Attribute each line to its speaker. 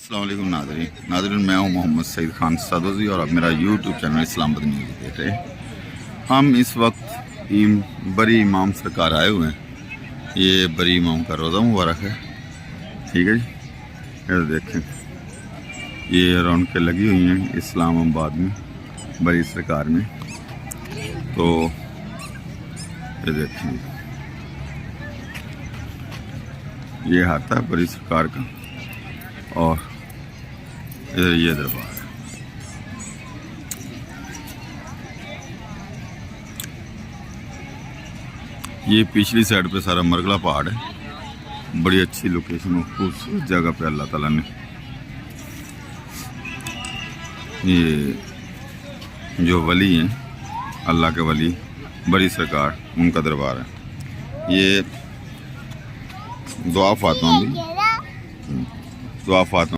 Speaker 1: अस्सलाम वालेकुम नाज़रीन, मैं हूं मोहम्मद सईद खान सदोज़ी और अब मेरा यूट्यूब चैनल इस्लामाबाद न्यूज़ देख रहे हैं। हम इस वक्त बरी इमाम सरकार आए हुए हैं। ये बरी इमाम का रोज़ा मुबारक है, ठीक है जी। ये देखें, ये रौनकें लगी हुई हैं इस्लामाबाद में बरी सरकार में। तो ये देखें, ये हाथा है बरी सरकार का और इधर ये दरबार है। ये पिछली साइड पे सारा मरगला पहाड़ है। बड़ी अच्छी लोकेशन और खूबसूरत जगह पे अल्लाह ताला ने ये जो वली हैं, अल्लाह के वली बड़ी सरकार, उनका दरबार है। ये दुआ फातिमा भी, दुआ फातिमा